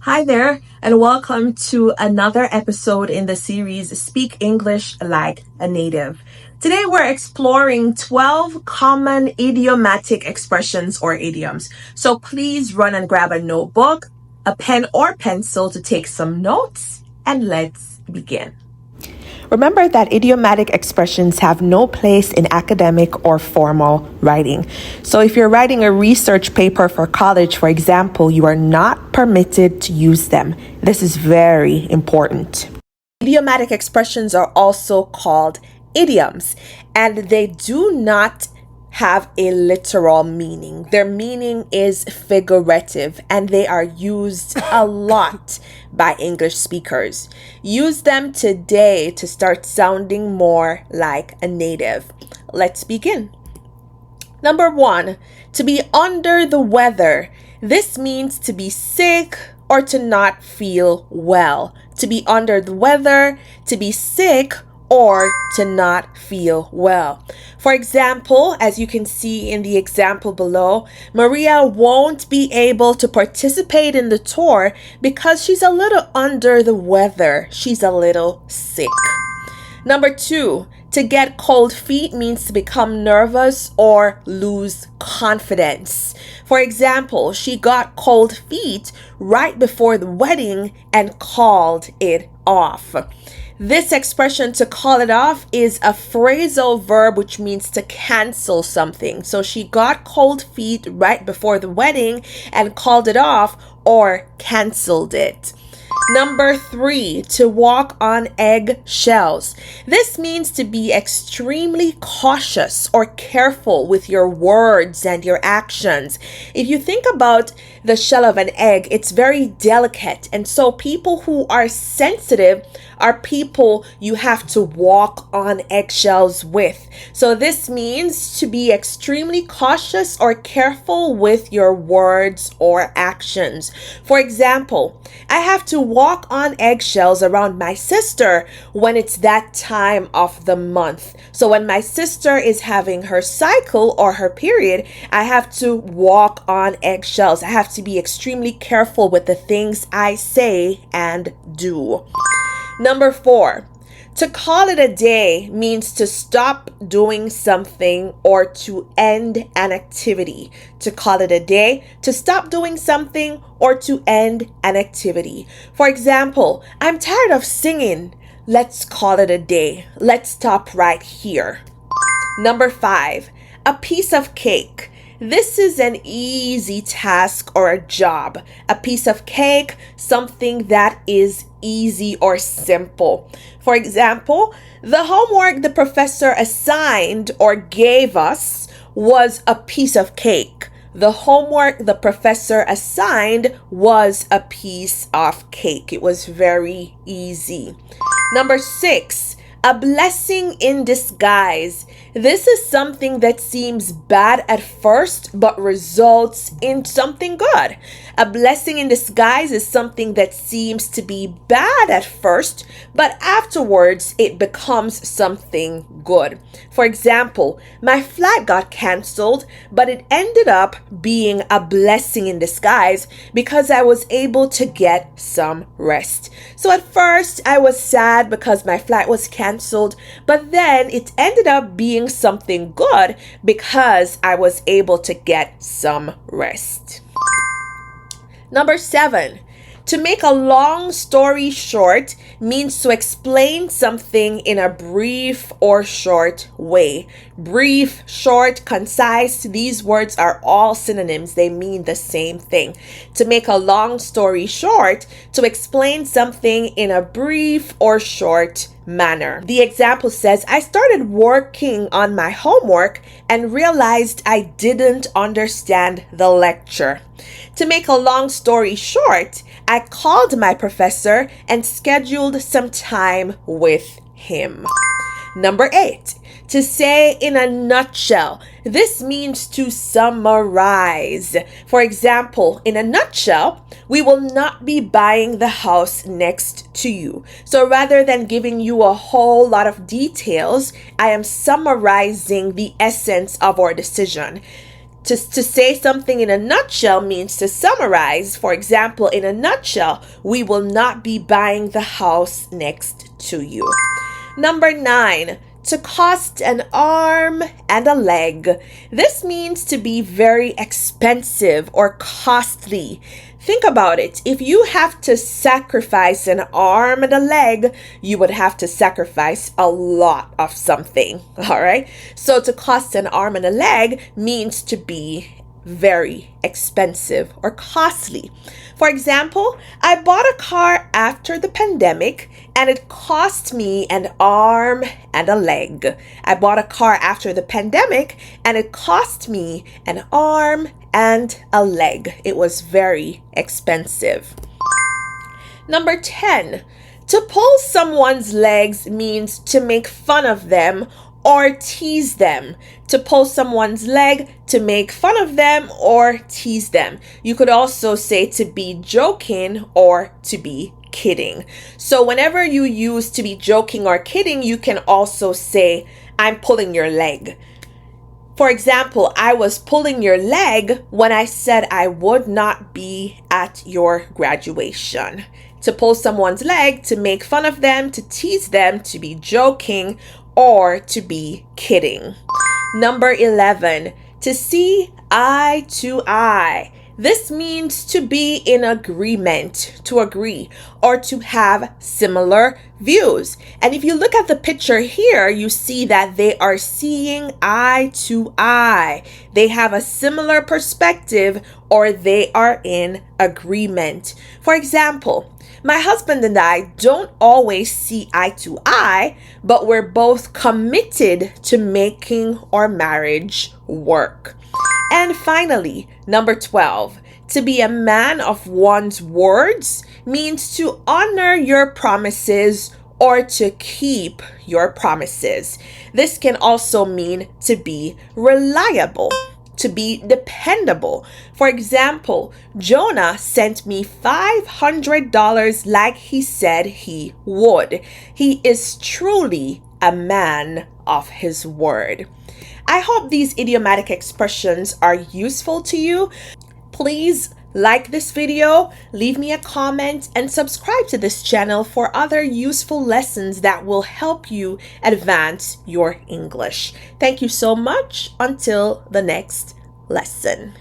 Hi there, and welcome to another episode in the series Speak English Like a Native. Today we're exploring 12 common idiomatic expressions or idioms. So please run and grab a notebook, a pen or pencil to take some notes, and let's begin. Remember that idiomatic expressions have no place in academic or formal writing. So if you're writing a research paper for college, for example, you are not permitted to use them. This is very important. Idiomatic expressions are also called idioms, and they do not have a literal meaning. Their meaning is figurative and they are used a lot by English speakers. Use them today to start sounding more like a native. Let's begin. Number 1, to be under the weather. This means to be sick or to not feel well. To be under the weather, to be sick, or to not feel well. For example, as you can see in the example below, Maria won't be able to participate in the tour because she's a little under the weather. She's a little sick. Number 2, to get cold feet means to become nervous or lose confidence. For example, she got cold feet right before the wedding and called it off. This expression, to call it off, is a phrasal verb which means to cancel something. So she got cold feet right before the wedding and called it off or canceled it. Number 3, to walk on eggshells. This means to be extremely cautious or careful with your words and your actions. If you think about the shell of an egg, it's very delicate. And so people who are sensitive are people you have to walk on eggshells with. So this means to be extremely cautious or careful with your words or actions. For example, I have to walk on eggshells around my sister when it's that time of the month. So when my sister is having her cycle or her period, I have to walk on eggshells. I have to be extremely careful with the things I say and do. Number 4, to call it a day means to stop doing something or to end an activity. To call it a day, to stop doing something or to end an activity. For example, I'm tired of singing. Let's call it a day. Let's stop right here. Number 5, a piece of cake. This is an easy task or a job. A piece of cake, something that is easy or simple. For example, the homework the professor assigned or gave us was a piece of cake. The homework the professor assigned was a piece of cake. It was very easy. Number 6, a blessing in disguise. This is something that seems bad at first but results in something good. A blessing in disguise is something that seems to be bad at first, but afterwards it becomes something good. For example, my flight got canceled, but it ended up being a blessing in disguise because I was able to get some rest. So at first I was sad because my flight was canceled, but then it ended up being something good because I was able to get some rest. Number 7, to make a long story short means to explain something in a brief or short way. Brief, short, concise, these words are all synonyms. They mean the same thing. To make a long story short, to explain something in a brief or short manner. The example says, I started working on my homework and realized I didn't understand the lecture. To make a long story short, I called my professor and scheduled some time with him. Number 8, to say in a nutshell. This means to summarize. For example, in a nutshell, we will not be buying the house next to you. So rather than giving you a whole lot of details, I am summarizing the essence of our decision. To say something in a nutshell means to summarize. For example, in a nutshell, we will not be buying the house next to you. Number 9, to cost an arm and a leg. This means to be very expensive or costly. Think about it. If you have to sacrifice an arm and a leg, you would have to sacrifice a lot of something. All right. So to cost an arm and a leg means to be very expensive or costly. For example, I bought a car after the pandemic and it cost me an arm and a leg. I bought a car after the pandemic and it cost me an arm and a leg. It was very expensive. Number 10, to pull someone's legs means to make fun of them or tease them. To pull someone's leg, to make fun of them or tease them. You could also say to be joking or to be kidding. So whenever you use to be joking or kidding, you can also say, I'm pulling your leg. For example, I was pulling your leg when I said I would not be at your graduation. To pull someone's leg, to make fun of them, to tease them, to be joking, or to be kidding. Number 11, to see eye to eye. This means to be in agreement, to agree, or to have similar views. And if you look at the picture here, you see that they are seeing eye to eye. They have a similar perspective or they are in agreement. For example, my husband and I don't always see eye to eye, but we're both committed to making our marriage work. And finally, number 12, to be a man of one's words means to honor your promises or to keep your promises. This can also mean to be reliable, to be dependable. For example, Jonah sent me $500 like he said he would. He is truly a man of his word. I hope these idiomatic expressions are useful to you. Please like this video, leave me a comment, and subscribe to this channel for other useful lessons that will help you advance your English. Thank you so much. Until the next lesson.